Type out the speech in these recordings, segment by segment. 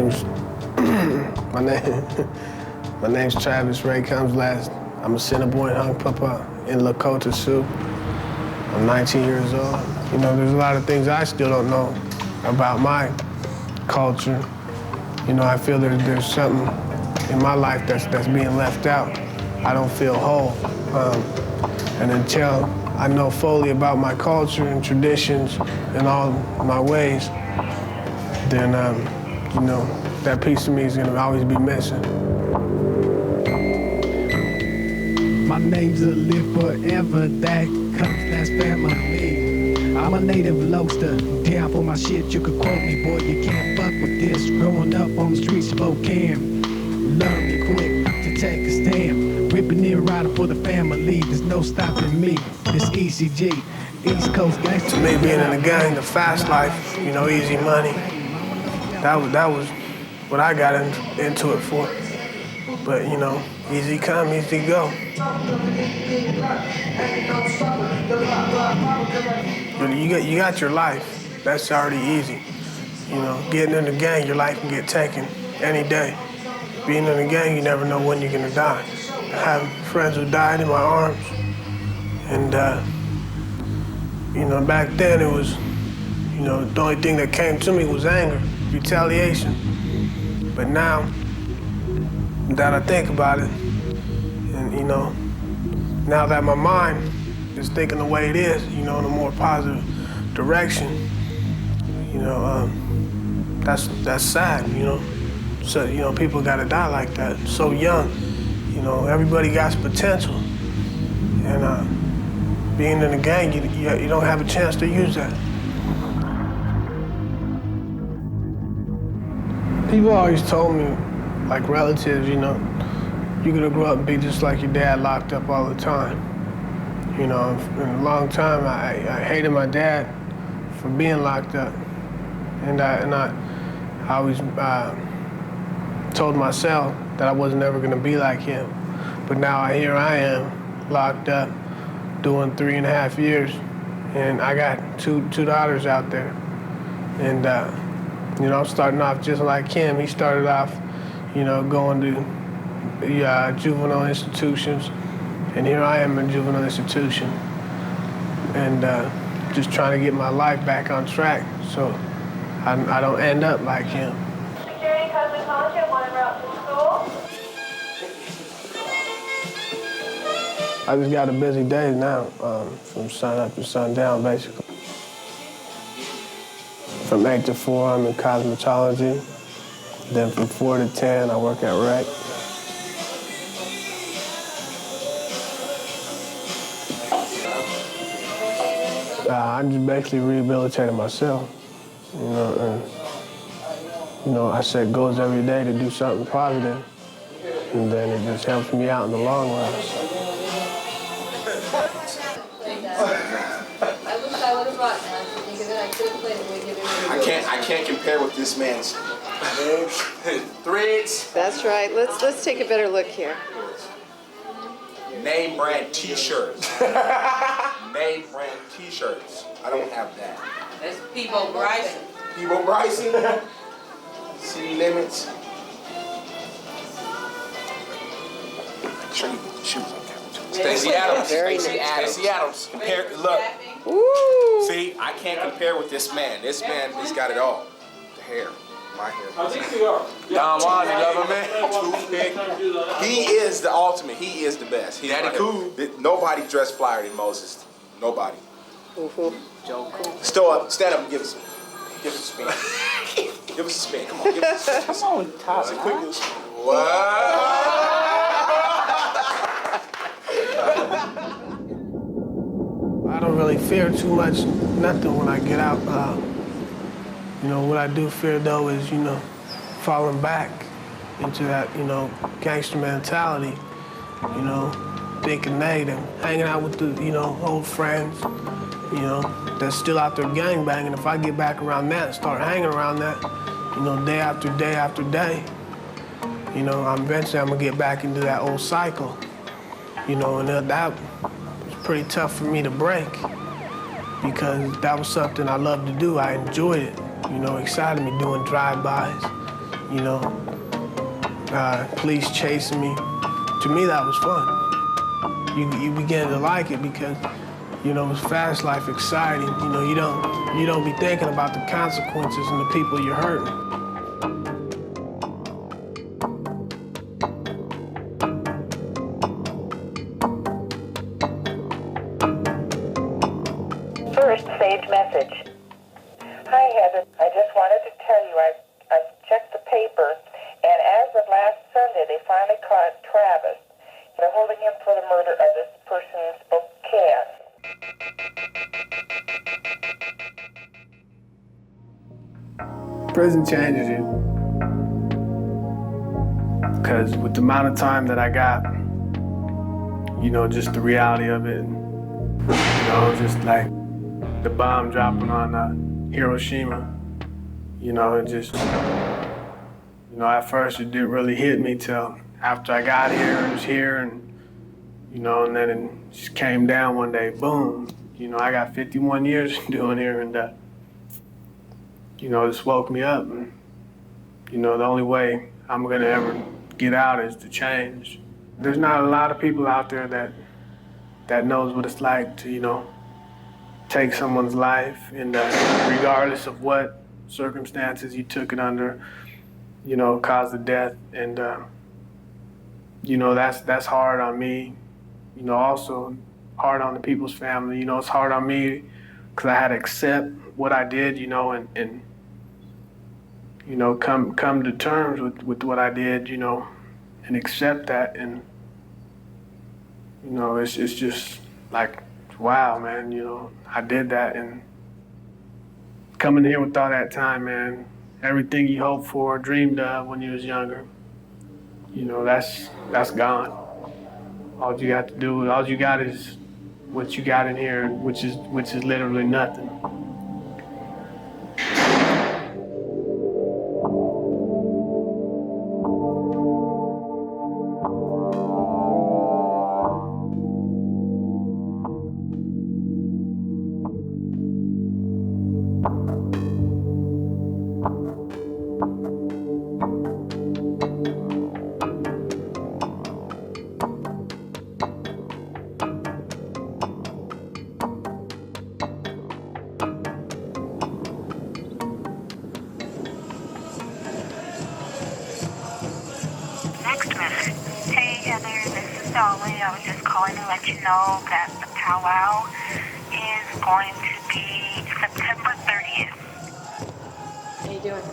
name's my name's Travis Ray ComesLast. I'm a Cinnabon Hung Papa in Lakota Sioux. I'm 19 years old. You know, there's a lot of things I still don't know about my culture. You know, I feel there's something in my life that's being left out. I don't feel whole. And until I know fully about my culture and traditions and all my ways, then, you know, that piece of me is gonna always be missing. My name's a live forever, that ComesLast family. I'm a native loaster, down for my shit, you could quote me, boy, you can't fuck with this. Growing up on the streets of Spokane, learn me quick to take a stand. Ripping and riding for the family, there's no stopping me. This ECG, East Coast gangster. To me, being in the gang, the fast life, you know, easy money, that was what I got into it for. But, you know, easy come, easy go. You got your life. That's already easy. You know, getting in the gang, your life can get taken any day. Being in the gang, you never know when you're gonna die. I have friends who died in my arms. And, you know, back then it was, you know, the only thing that came to me was anger, retaliation. But now that I think about it, and, you know, now that my mind is thinking the way it is, you know, in a more positive direction, you know, that's sad, you know. So, you know, people gotta die like that, so young. You know, everybody got potential. And being in the gang, you don't have a chance to use that. People always told me, like relatives, you know, you're gonna grow up and be just like your dad, locked up all the time. You know, in a long time, I hated my dad for being locked up. And I always told myself that I wasn't ever gonna be like him. But now here I am, locked up, doing 3.5 years, and I got two daughters out there. And you know, I'm starting off just like him. He started off, you know, going to juvenile institutions, and here I am in a juvenile institution, and just trying to get my life back on track so I don't end up like him. Security Cousin Township, one en route to school. I just got a busy day now, from sun up to sundown, basically. From 8 to 4, I'm in cosmetology. Then from 4 to 10, I work at rec. I just basically rehabilitated myself, you know, and, you know, I set goals every day to do something positive, and then it just helps me out in the long run. I can't compare with this man's threads. That's right. Let's take a better look here. Name brand T-shirts. Name brand T-shirts. I don't have that. That's Peebo Bryson. Peebo Bryson. City Limits. Show you the shoes on camera. Stacey Adams. Stacey Adams. Compare. Look. Ooh. See, I can't compare with this man. This man has got it all. The hair, my hair. I think you are. Don Juan, you love him, man. Toothpick. He is the ultimate. He is the best. Daddy cool. Nobody dressed flyer than Moses. Nobody. Joe Cool. Stand up and give us a spin. Give us a spin. Come on, give us a spin. Come on, Tyler. Quick little spin. What? I don't really fear too much, nothing when I get out. You know, what I do fear though is, you know, falling back into that, you know, gangster mentality, you know, thinking negative, hanging out with the, you know, old friends, you know, that's still out there gangbanging. If I get back around that and start hanging around that, you know, day after day after day, you know, eventually I'm gonna get back into that old cycle, you know, and that was pretty tough for me to break because that was something I loved to do. I enjoyed it, you know, excited me doing drive-bys, you know, police chasing me. To me, that was fun. You begin to like it because, you know, it's fast life, exciting. You know, you don't be thinking about the consequences and the people you're hurting. First, saved message. Hi, Heather. I just wanted to tell you I checked the paper, and as of last Sunday, they finally caught Travis. They're holding him for the murder of this person in Spokane. Prison changes you. Because with the amount of time that I got, you know, just the reality of it, you know, just like the bomb dropping on Hiroshima, you know, it just, you know, at first it didn't really hit me till after I got here, it was here, and, you know, and then it just came down one day, boom. You know, I got 51 years doing here, and, you know, this woke me up, and, you know, the only way I'm gonna ever get out is to change. There's not a lot of people out there that knows what it's like to, you know, take someone's life, and regardless of what circumstances you took it under, you know, caused the death, and you know, that's hard on me. You know, also hard on the people's family. You know, it's hard on me because I had to accept what I did, you know, and you know, come to terms with what I did, you know, and accept that, and you know, it's just like, wow, man, you know, I did that, and coming here with all that time, man, everything you hoped for, dreamed of when you was younger, you know, that's gone. All you got is what you got in here, which is literally nothing. Next message. Hey, Heather, this is Dolly. I was just calling to let you know that the powwow is going to be September 30th. How you doing?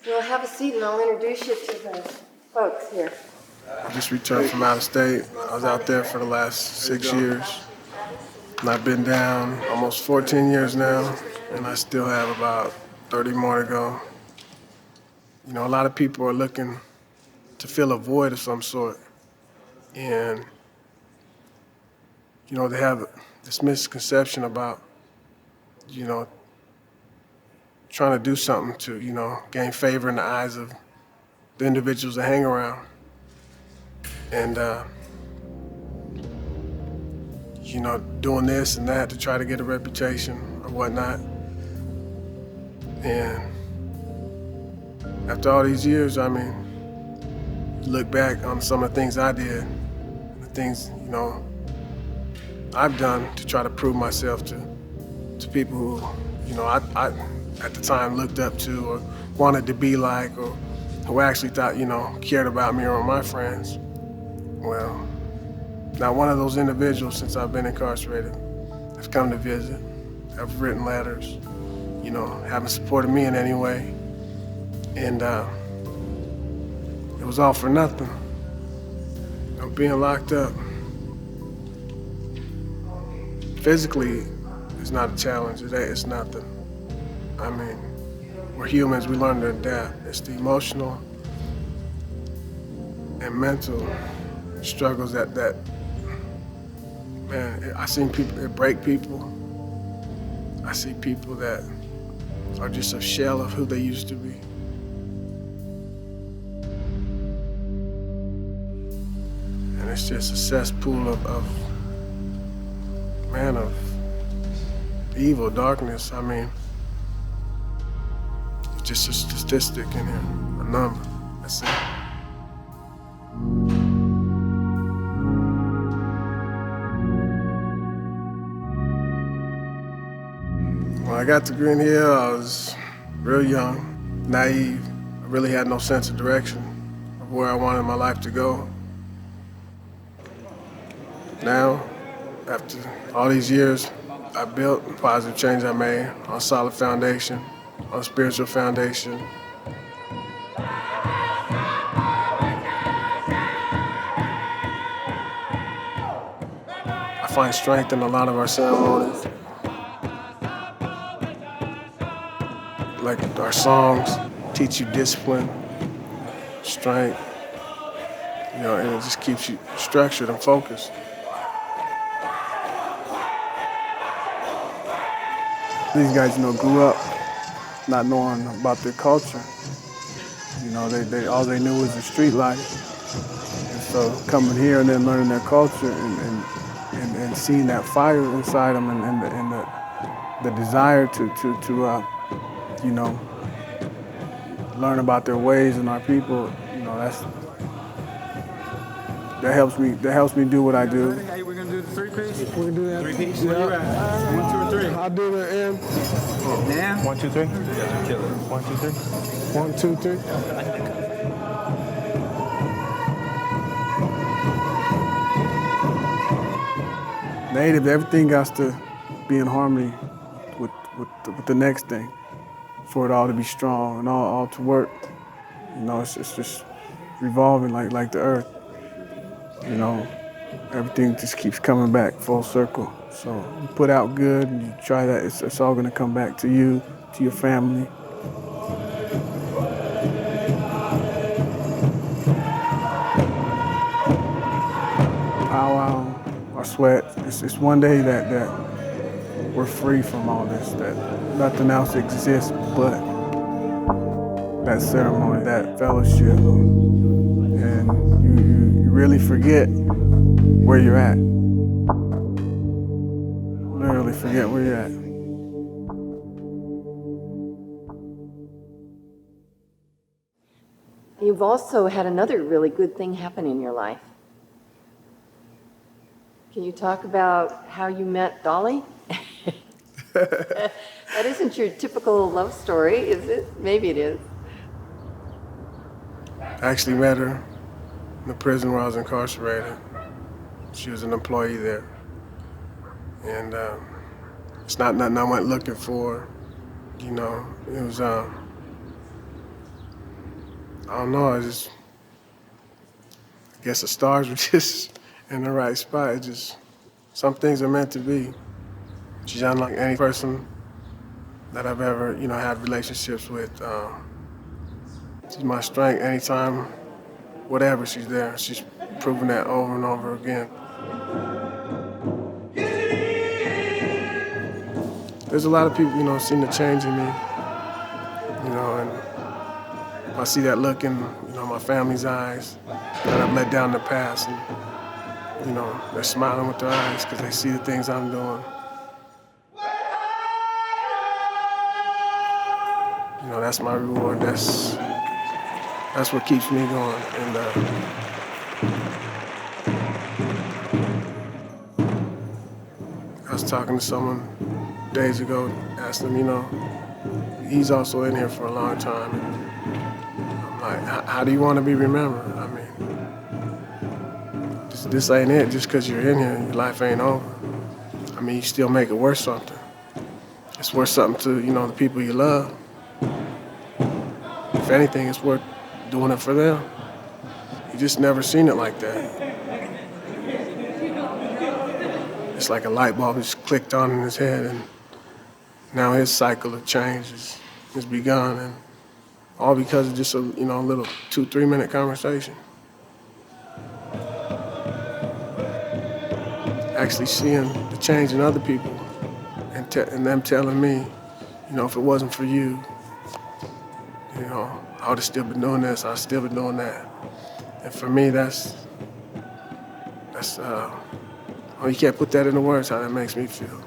Well, have a seat and I'll introduce you to the folks here. I just returned from out of state. I was out there for the last 6 years. And I've been down almost 14 years now, and I still have about 30 more to go. You know, a lot of people are looking to fill a void of some sort. And, you know, they have this misconception about, you know, trying to do something to, you know, gain favor in the eyes of the individuals that hang around. And, you know, doing this and that to try to get a reputation or whatnot. And after all these years, I mean, look back on some of the things I did, the things, you know, I've done to try to prove myself to people who, you know, I at the time looked up to or wanted to be like, or who actually thought, you know, cared about me or my friends. Well, not one of those individuals since I've been incarcerated has come to visit, have written letters, you know, haven't supported me in any way. And it was all for nothing. You know, being locked up physically is not a challenge. It's nothing. I mean, we're humans, we learn to adapt. It's the emotional and mental struggles that man, I seen people, it break people. I see people that are just a shell of who they used to be. And it's just a cesspool of evil, darkness. I mean, just a statistic in here, a number. That's it. When I got to Green Hill, I was real young, naive. I really had no sense of direction of where I wanted my life to go. Now, after all these years, I built the positive change I made on a solid foundation, on a spiritual foundation. I find strength in a lot of our ceremonies. Like our songs teach you discipline, strength, you know, and it just keeps you structured and focused. These guys, you know, grew up not knowing about their culture. You know, all they knew was the street life. And so coming here and then learning their culture and seeing that fire inside them and the desire to you know, learn about their ways and our people, you know, that helps me do what I do. Hey, we're gonna do the three-piece? We can do that. Three-piece? Where you at? 1, 2, or 3? I'll do the end. Now? 1, 2, 3. 1, 2, 3. 1, 2, 3. Native, everything got to be in harmony with the next thing, for it all to be strong and all to work. You know, it's just revolving like the earth. You know, everything just keeps coming back full circle. So you put out good and you try that, it's all gonna come back to you, to your family. Powwow, our sweat, it's one day that we're free from all this, that nothing else exists but that ceremony, that fellowship. And you really forget where you're at. Literally forget where you're at. You've also had another really good thing happen in your life. Can you talk about how you met Dolly? That isn't your typical love story, is it? Maybe it is. I actually met her in the prison where I was incarcerated. She was an employee there. And it's not nothing I went looking for, you know. It was, I don't know, I guess the stars were just in the right spot. It just, some things are meant to be. She's unlike any person that I've ever, you know, had relationships with. She's my strength anytime, whatever, she's there. She's proven that over and over again. There's a lot of people, you know, seen the change in me, you know, and I see that look in, you know, my family's eyes that I've let down in the past, and, you know, they're smiling with their eyes because they see the things I'm doing. You know, that's my reward. That's what keeps me going. And I was talking to someone days ago, asked him, you know, he's also in here for a long time. And I'm like, how do you want to be remembered? I mean, this ain't it. Just because you're in here, your life ain't over. I mean, you still make it worth something. It's worth something to, you know, the people you love. If anything, it's worth doing it for them. You just never seen it like that. It's like a light bulb just clicked on in his head, and now his cycle of change has begun, and all because of just a, you know, a little 2-3 minute conversation. Actually seeing the change in other people and them telling me, you know, if it wasn't for you, you know, I would have still been doing this, I'd still been doing that. And for me, that's, oh, you can't put that into words, how that makes me feel.